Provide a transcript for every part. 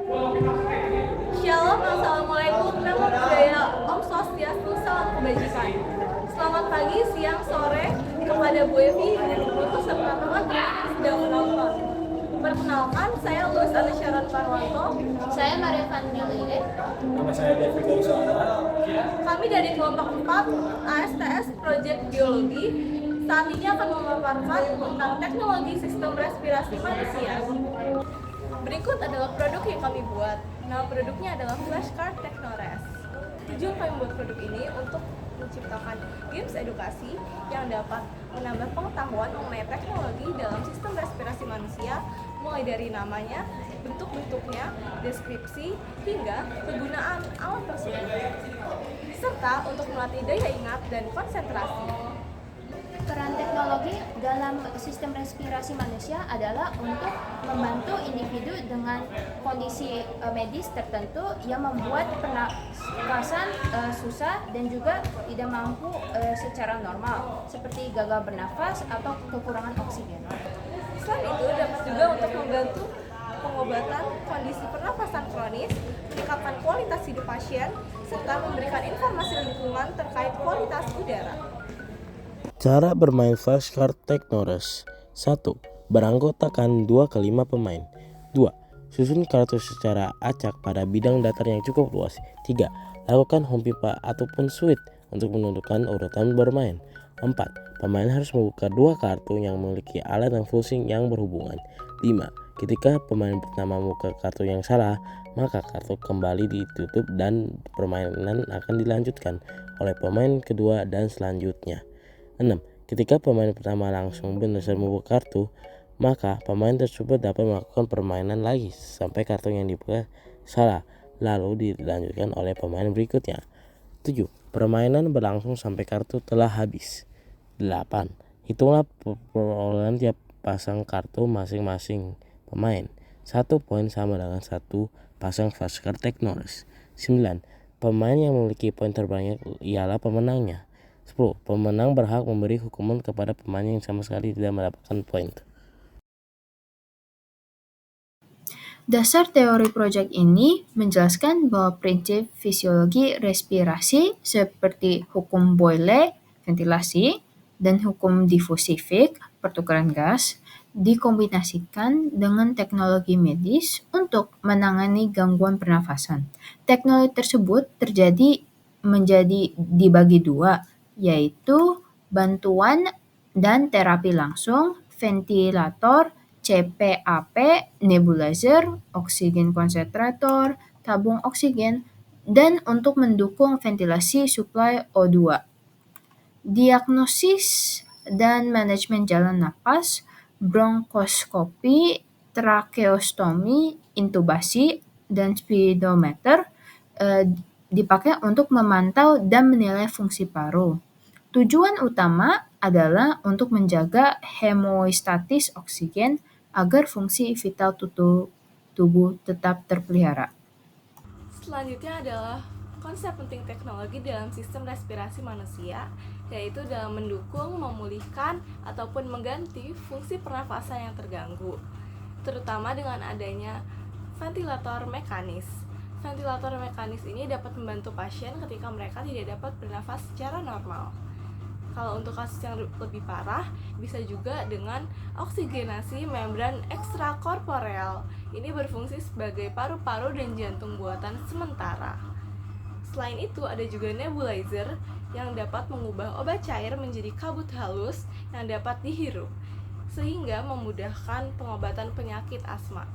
Shalom, Assalamualaikum, nama budaya Om Swastiastu, salam kebajikan. Selamat pagi, siang, sore kepada Bu Evi dan Ibu serta teman-teman yang sedang menonton. Perkenalkan, saya Luis Alisyaran Parwanto. Saya Maria Vanille. Nama saya David Garisona. Kami dari kelompok 4 ASTS Project Biologi. Saat ini akan memaparkan tentang teknologi sistem respirasi manusia. Berikut adalah produk yang kami buat. Nama produknya adalah Flashcard Technores. Tujuan kami membuat produk ini untuk menciptakan games edukasi yang dapat menambah pengetahuan mengenai teknologi dalam sistem respirasi manusia, mulai dari namanya, bentuk-bentuknya, deskripsi, hingga kegunaan alat tersebut, serta untuk melatih daya ingat dan konsentrasi. Peran teknologi dalam sistem respirasi manusia adalah untuk membantu individu dengan kondisi medis tertentu yang membuat pernafasan susah dan juga tidak mampu secara normal, seperti gagal bernafas atau kekurangan oksigen. Selain itu, dapat juga untuk membantu pengobatan kondisi pernafasan kronis, meningkatkan kualitas hidup pasien, serta memberikan informasi lingkungan terkait kualitas udara. Cara bermain flashcard Technores. 1. Beranggotakan 2 ke 5 pemain. 2. Susun kartu secara acak pada bidang datar yang cukup luas. 3. Lakukan home pipa ataupun switch untuk menentukan urutan bermain. 4. Pemain harus membuka 2 kartu yang memiliki alat dan fungsi yang berhubungan. 5. Ketika pemain pertama membuka kartu yang salah, maka kartu kembali ditutup dan permainan akan dilanjutkan oleh pemain kedua dan selanjutnya. 6. Ketika pemain pertama langsung benar-benar membuka kartu, maka pemain tersebut dapat melakukan permainan lagi sampai kartu yang dibuka salah, lalu dilanjutkan oleh pemain berikutnya. 7. Permainan berlangsung sampai kartu telah habis. 8. Hitunglah perolehan tiap pasang kartu masing-masing pemain. 1 poin sama dengan 1 pasang flashcard Technores. 9. Pemain yang memiliki poin terbanyak ialah pemenangnya. 10. Pemenang berhak memberi hukuman kepada pemain yang sama sekali tidak mendapatkan poin. Dasar teori proyek ini menjelaskan bahwa prinsip fisiologi respirasi seperti hukum Boyle, ventilasi, dan hukum diffusifik, pertukaran gas, dikombinasikan dengan teknologi medis untuk menangani gangguan pernafasan. Teknologi tersebut menjadi dibagi dua, yaitu bantuan dan terapi langsung, ventilator, CPAP, nebulizer, oksigen konsentrator, tabung oksigen, dan untuk mendukung ventilasi suplai O2. Diagnosis dan manajemen jalan napas, bronkoskopi, tracheostomi, intubasi, dan speedometer dipakai untuk memantau dan menilai fungsi paru. Tujuan utama adalah untuk menjaga hemostatis oksigen agar fungsi vital tubuh tetap terpelihara. Selanjutnya adalah konsep penting teknologi dalam sistem respirasi manusia, yaitu dalam mendukung, memulihkan, ataupun mengganti fungsi pernafasan yang terganggu, terutama dengan adanya ventilator mekanis. Ventilator mekanis ini dapat membantu pasien ketika mereka tidak dapat bernafas secara normal. Kalau untuk kasus yang lebih parah, bisa juga dengan oksigenasi membran ekstrakorporeal. Ini berfungsi sebagai paru-paru dan jantung buatan sementara. Selain itu, ada juga nebulizer yang dapat mengubah obat cair menjadi kabut halus yang dapat dihirup, sehingga memudahkan pengobatan penyakit asma.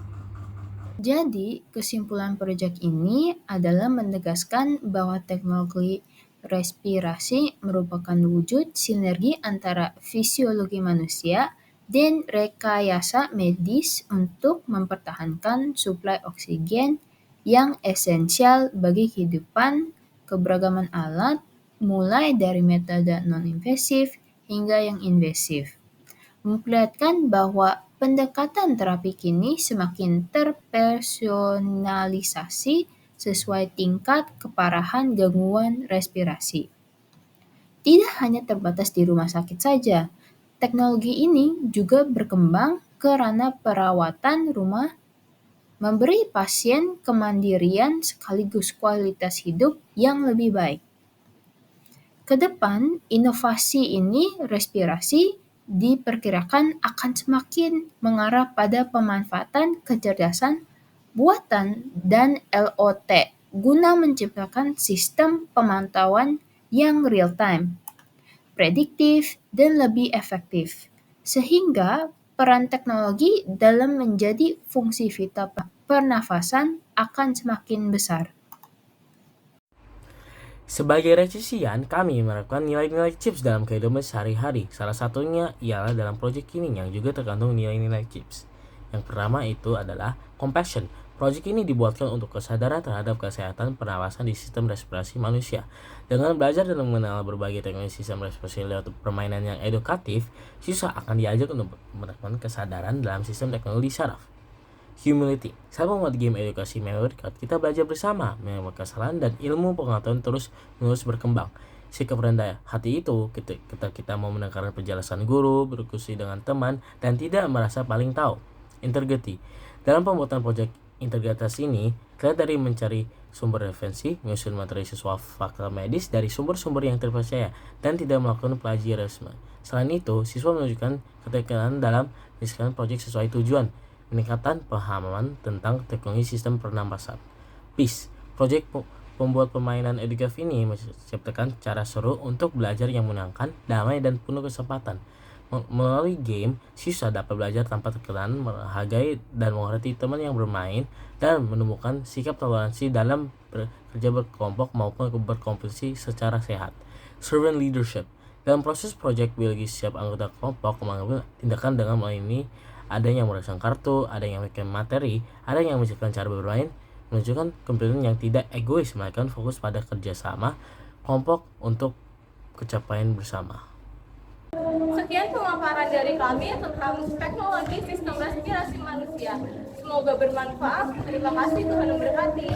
Jadi, kesimpulan proyek ini adalah menegaskan bahwa teknologi respirasi merupakan wujud sinergi antara fisiologi manusia dan rekayasa medis untuk mempertahankan suplai oksigen yang esensial bagi kehidupan, keberagaman alat, mulai dari metode non-invasif hingga yang invasif. Memperlihatkan bahwa pendekatan terapi kini semakin terpersonalisasi sesuai tingkat keparahan gangguan respirasi. Tidak hanya terbatas di rumah sakit saja, teknologi ini juga berkembang ke ranah perawatan rumah memberi pasien kemandirian sekaligus kualitas hidup yang lebih baik. Kedepan, inovasi ini respirasi diperkirakan akan semakin mengarah pada pemanfaatan kecerdasan buatan dan LOT guna menciptakan sistem pemantauan yang real-time, prediktif, dan lebih efektif, sehingga peran teknologi dalam menjadi fungsi vital pernafasan akan semakin besar. Sebagai recensian, kami menerapkan nilai-nilai CHIPS dalam kehidupan sehari-hari. Salah satunya ialah dalam proyek ini yang juga tergantung nilai-nilai CHIPS. Yang pertama itu adalah compassion. Proyek ini dibuatkan untuk kesadaran terhadap kesehatan pernapasan di sistem respirasi manusia. Dengan belajar dan mengenal berbagai teknologi sistem respirasi lewat permainan yang edukatif, siswa akan diajak untuk menerapkan kesadaran dalam sistem teknologi saraf. Humility. Saat membuat game edukasi memory card, kita belajar bersama, menemukan kesalahan dan ilmu pengetahuan terus berkembang. Sikap rendah hati itu ketika kita mau mendengarkan penjelasan guru, berdiskusi dengan teman, dan tidak merasa paling tahu. Integrity. Dalam pembuatan proyek integritas ini, kita dari mencari sumber referensi, menyusun materi sesuai fakta medis dari sumber-sumber yang terpercaya, dan tidak melakukan plagiarisme. Selain itu, siswa menunjukkan ketegasan dalam menyelesaikan proyek sesuai tujuan, meningkatkan pemahaman tentang teknologi sistem pernapasan. Peace. Proyek pembuat permainan edukatif ini menciptakan cara seru untuk belajar yang menyenangkan, damai, dan penuh kesempatan. Melalui game, siswa dapat belajar tanpa tekanan, menghargai dan mengerti teman yang bermain, dan menemukan sikap toleransi dalam bekerja berkelompok maupun berkompetisi secara sehat. Servant leadership. Dalam proses proyek biologi, setiap anggota kelompok mengambil tindakan dengan ini. Ada yang merasakan kartu, ada yang memikirkan materi, ada yang menciptakan cara bermain, menunjukkan kepemimpinan yang tidak egois, melainkan fokus pada kerjasama kelompok untuk pencapaian bersama. Sekian pemaparan dari kami tentang teknologi sistem respirasi manusia. Semoga bermanfaat. Terima kasih, Tuhan memberkati.